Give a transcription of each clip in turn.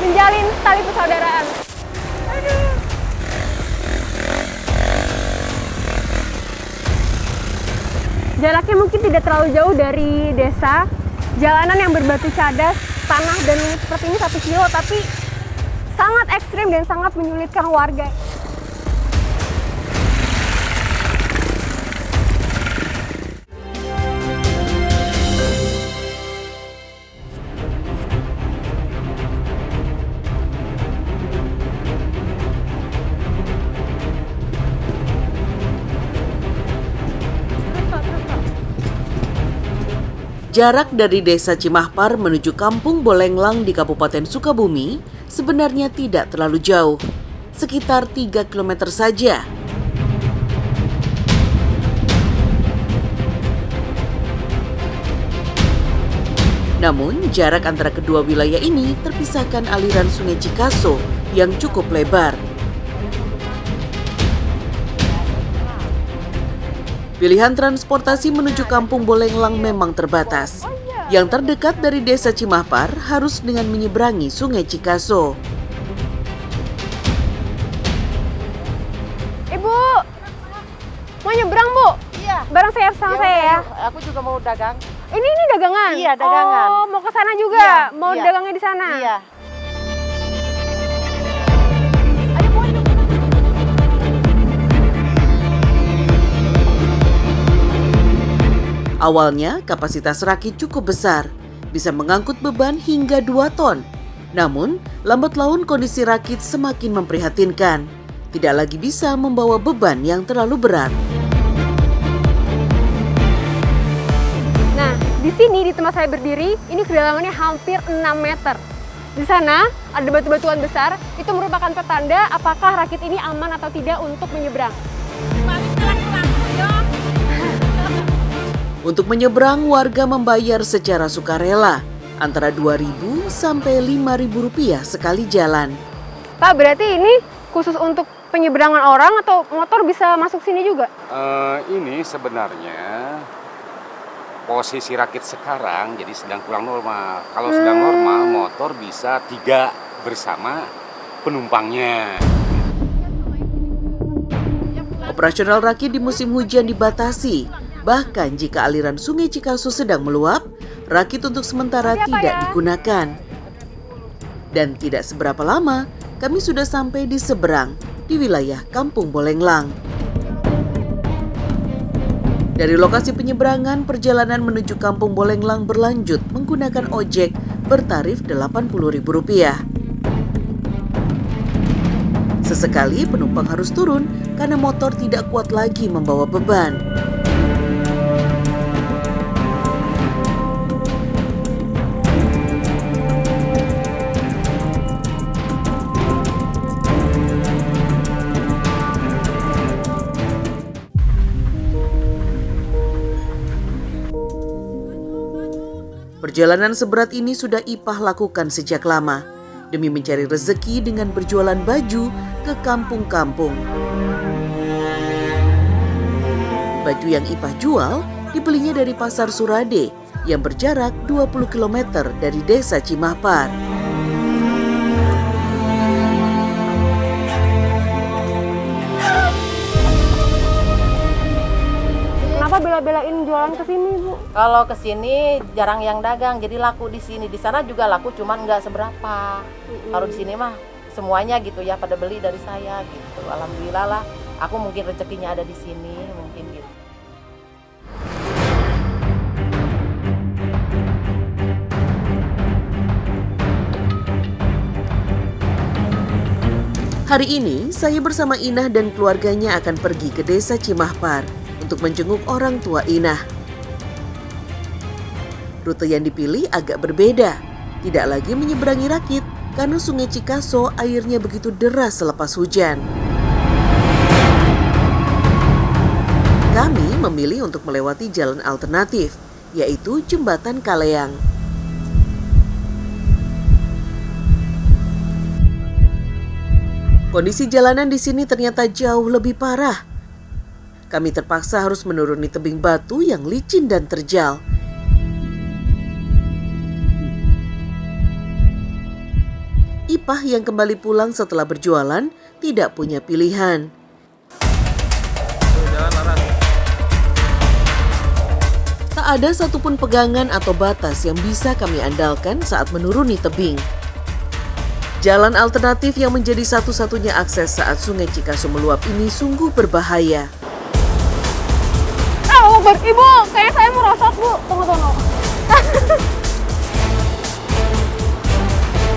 menjalin tali persaudaraan. Aduh. Jaraknya mungkin tidak terlalu jauh dari desa. Jalanan yang berbatu cadas, tanah dan seperti ini 1 kilo, tapi sangat ekstrim dan sangat menyulitkan warga. Jarak dari Desa Cimahpar menuju Kampung Bolenglang di Kabupaten Sukabumi sebenarnya tidak terlalu jauh, sekitar 3 km saja. Namun, jarak antara kedua wilayah ini terpisahkan aliran Sungai Cikaso yang cukup lebar. Pilihan transportasi menuju Kampung Bolenglang memang terbatas. Yang terdekat dari Desa Cimahpar harus dengan menyeberangi Sungai Cikaso. Ibu, mau nyebrang, Bu? Iya. Bareng saya sama saya ya. Aku juga mau dagang. Ini dagangan? Iya, dagangan. Oh, mau ke sana juga? Iya, Mau iya. dagangnya di sana? Iya. Ayo, Bu, ayo. Awalnya, kapasitas rakit cukup besar, bisa mengangkut beban hingga 2 ton. Namun, lambat laun kondisi rakit semakin memprihatinkan. Tidak lagi bisa membawa beban yang terlalu berat. Nah, di sini di tempat saya berdiri, ini kedalamannya hampir 6 meter. Di sana ada batu-batuan besar, itu merupakan petanda apakah rakit ini aman atau tidak untuk menyeberang. Untuk menyeberang, warga membayar secara sukarela, antara Rp2.000 sampai Rp5.000 sekali jalan. Pak, berarti ini khusus untuk penyeberangan orang atau motor bisa masuk sini juga? Ini sebenarnya posisi rakit sekarang jadi sedang kurang normal. Kalau sedang normal, motor bisa 3 bersama penumpangnya. Operasional rakit di musim hujan dibatasi. Bahkan jika aliran Sungai Cikaso sedang meluap, rakit untuk sementara tidak digunakan. Dan tidak seberapa lama, kami sudah sampai di seberang, di wilayah Kampung Bolenglang. Dari lokasi penyeberangan, perjalanan menuju Kampung Bolenglang berlanjut menggunakan ojek bertarif Rp80.000. Sesekali penumpang harus turun karena motor tidak kuat lagi membawa beban. Perjalanan seberat ini sudah Ipah lakukan sejak lama, demi mencari rezeki dengan berjualan baju ke kampung-kampung. Baju yang Ipah jual dibelinya dari Pasar Surade yang berjarak 20 km dari Desa Cimahpar. Kenapa bela-belain jualan ke sini, Bu? Kalau ke sini jarang yang dagang, jadi laku di sini. Di sana juga laku, cuman nggak seberapa. Kalau di sini mah semuanya gitu ya pada beli dari saya gitu. Alhamdulillah lah. Aku mungkin rezekinya ada di sini, mungkin gitu. Hari ini, saya bersama Inah dan keluarganya akan pergi ke Desa Cimahpar untuk menjenguk orang tua Inah. Rute yang dipilih agak berbeda, tidak lagi menyeberangi rakit karena Sungai Cikaso airnya begitu deras selepas hujan. Kami memilih untuk melewati jalan alternatif, yaitu Jembatan Kaleang. Kondisi jalanan di sini ternyata jauh lebih parah. Kami terpaksa harus menuruni tebing batu yang licin dan terjal. Hanifah yang kembali pulang setelah berjualan tidak punya pilihan. Tak ada satupun pegangan atau batas yang bisa kami andalkan saat menuruni tebing. Jalan alternatif yang menjadi satu-satunya akses saat Sungai Cikaso meluap ini sungguh berbahaya. Ibu, kayak saya merosot, Bu. Tunggu.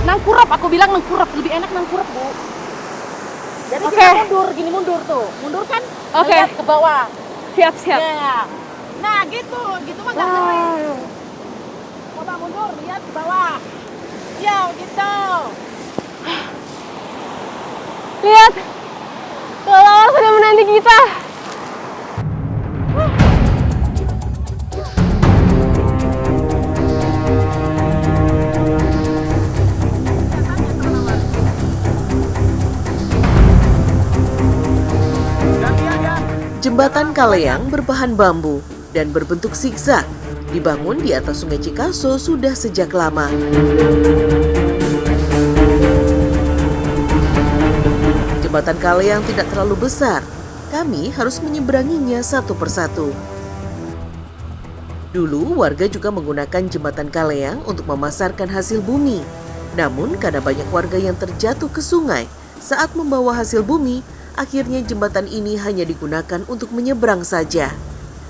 Nangkurap, aku bilang nangkurap, lebih enak nangkurap, Bu. Jadi Oke. kita mundur, gini mundur tuh. Mundur kan? Oke. Lihat ke bawah. Siap. Ya. Nah, gitu mah nggak keren. Coba mundur, lihat ke bawah. Ya, gitu. Lihat, kelelawar sudah menanti kita. Jembatan Kaleang berbahan bambu dan berbentuk zigzag, dibangun di atas Sungai Cikaso sudah sejak lama. Jembatan Kaleang tidak terlalu besar, kami harus menyeberanginya satu persatu. Dulu warga juga menggunakan jembatan Kaleang untuk memasarkan hasil bumi. Namun karena banyak warga yang terjatuh ke sungai saat membawa hasil bumi, akhirnya jembatan ini hanya digunakan untuk menyeberang saja,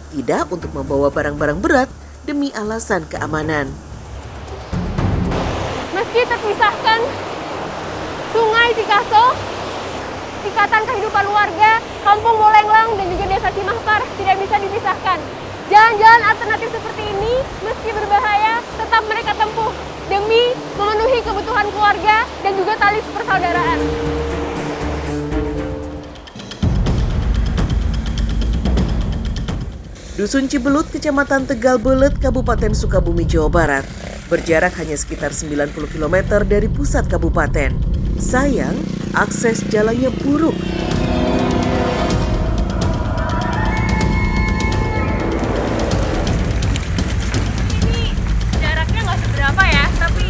tidak untuk membawa barang-barang berat demi alasan keamanan. Meski terpisahkan Sungai Cikaso, ikatan kehidupan warga Kampung Bolenglang dan juga Desa Cimahpar tidak bisa dipisahkan. Jalan-jalan alternatif seperti ini, meski berbahaya, tetap mereka tempuh demi memenuhi kebutuhan keluarga dan juga tali persaudaraan. Dusun Cibelut, Kecamatan Tegal Belet, Kabupaten Sukabumi, Jawa Barat, berjarak hanya sekitar 90 km dari pusat kabupaten. Sayang, akses jalannya buruk. Ini jaraknya nggak seberapa ya, tapi...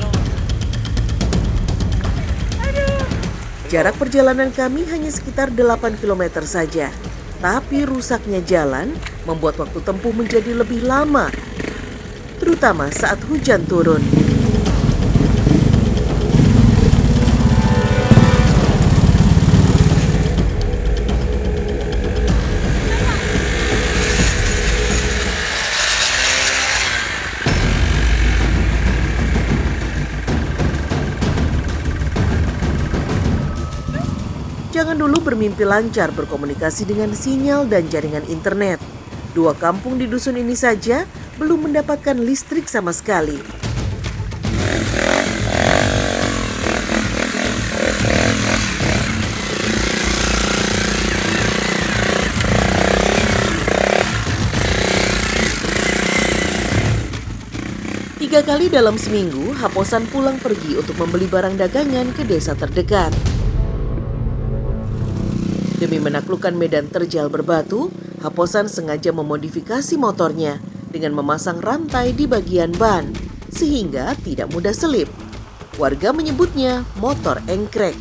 Jarak perjalanan kami hanya sekitar 8 km saja. Tapi rusaknya jalan membuat waktu tempuh menjadi lebih lama, terutama saat hujan turun. Jangan dulu bermimpi lancar berkomunikasi dengan sinyal dan jaringan internet. 2 kampung di dusun ini saja belum mendapatkan listrik sama sekali. Tiga kali dalam seminggu, Haposan pulang pergi untuk membeli barang dagangan ke desa terdekat. Demi menaklukkan medan terjal berbatu, Haposan sengaja memodifikasi motornya dengan memasang rantai di bagian ban, sehingga tidak mudah selip. Warga menyebutnya motor engkrek.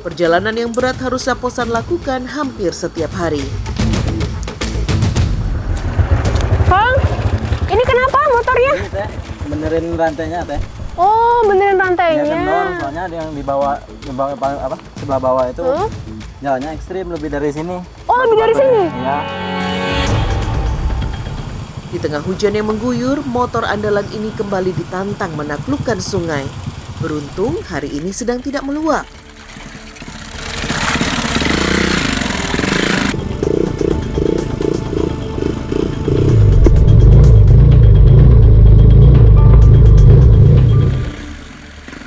Perjalanan yang berat harus Haposan lakukan hampir setiap hari. Kang, ini kenapa motornya? Ini teh, benerin rantainya teh. Oh, benerin Dia rantainya. kendor, soalnya ada yang di bawah apa sebelah bawah itu jalannya ekstrim lebih dari sini. Oh, lebih dari sini? Iya. Di tengah hujan yang mengguyur, motor andalan ini kembali ditantang menaklukkan sungai. Beruntung hari ini sedang tidak meluap.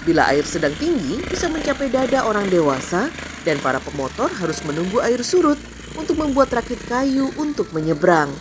Bila air sedang tinggi, bisa mencapai dada orang dewasa dan para pemotor harus menunggu air surut untuk membuat rakit kayu untuk menyeberang.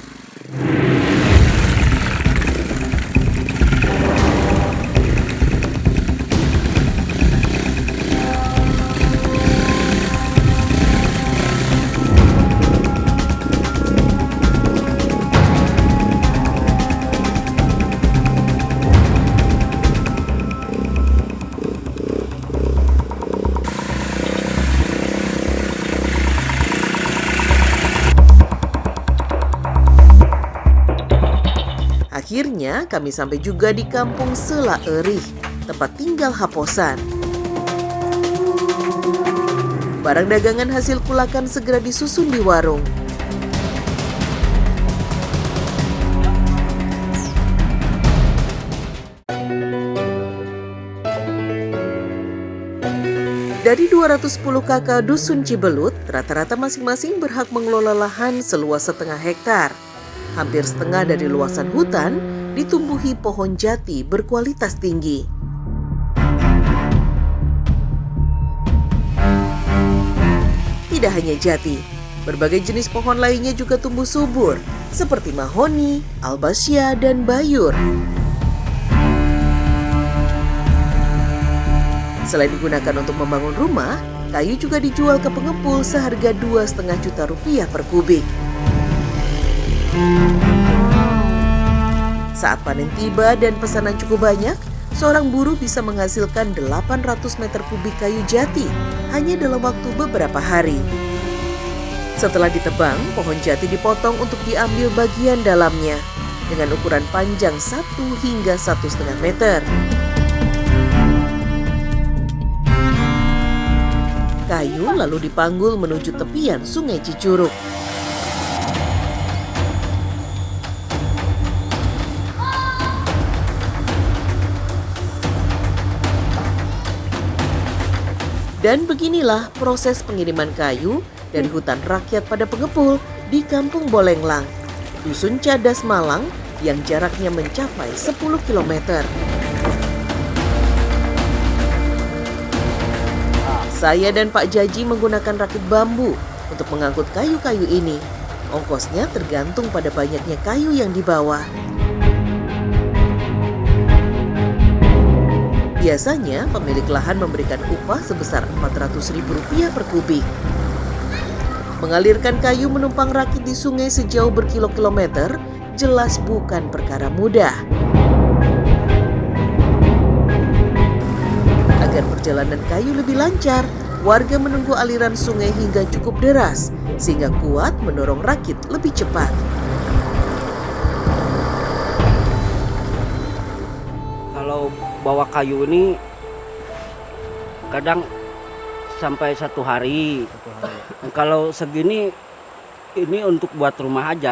Akhirnya kami sampai juga di Kampung Sela Erih, tempat tinggal Haposan. Barang dagangan hasil kulakan segera disusun di warung. Dari 210 kakak Dusun Cibelut, rata-rata masing-masing berhak mengelola lahan seluas setengah hektar. Hampir setengah dari luasan hutan ditumbuhi pohon jati berkualitas tinggi. Tidak hanya jati, berbagai jenis pohon lainnya juga tumbuh subur, seperti mahoni, albasya, dan bayur. Selain digunakan untuk membangun rumah, kayu juga dijual ke pengepul seharga 2,5 juta rupiah per kubik. Saat panen tiba dan pesanan cukup banyak, seorang buruh bisa menghasilkan 800 meter kubik kayu jati hanya dalam waktu beberapa hari. Setelah ditebang, pohon jati dipotong untuk diambil bagian dalamnya dengan ukuran panjang 1 hingga 1,5 meter. Kayu lalu dipanggul menuju tepian Sungai Cicurug. Dan beginilah proses pengiriman kayu dari hutan rakyat pada pengepul di Kampung Bolenglang, Dusun Cadas Malang yang jaraknya mencapai 10 km. Saya dan Pak Jaji menggunakan rakit bambu untuk mengangkut kayu-kayu ini. Ongkosnya tergantung pada banyaknya kayu yang dibawa. Biasanya pemilik lahan memberikan upah sebesar Rp400.000 per kubik. Mengalirkan kayu menumpang rakit di sungai sejauh berkilo-kilometer jelas bukan perkara mudah. Agar perjalanan kayu lebih lancar, warga menunggu aliran sungai hingga cukup deras, sehingga kuat mendorong rakit lebih cepat. Kalau bawa kayu ini kadang sampai 1 hari. Kalau segini ini untuk buat rumah aja.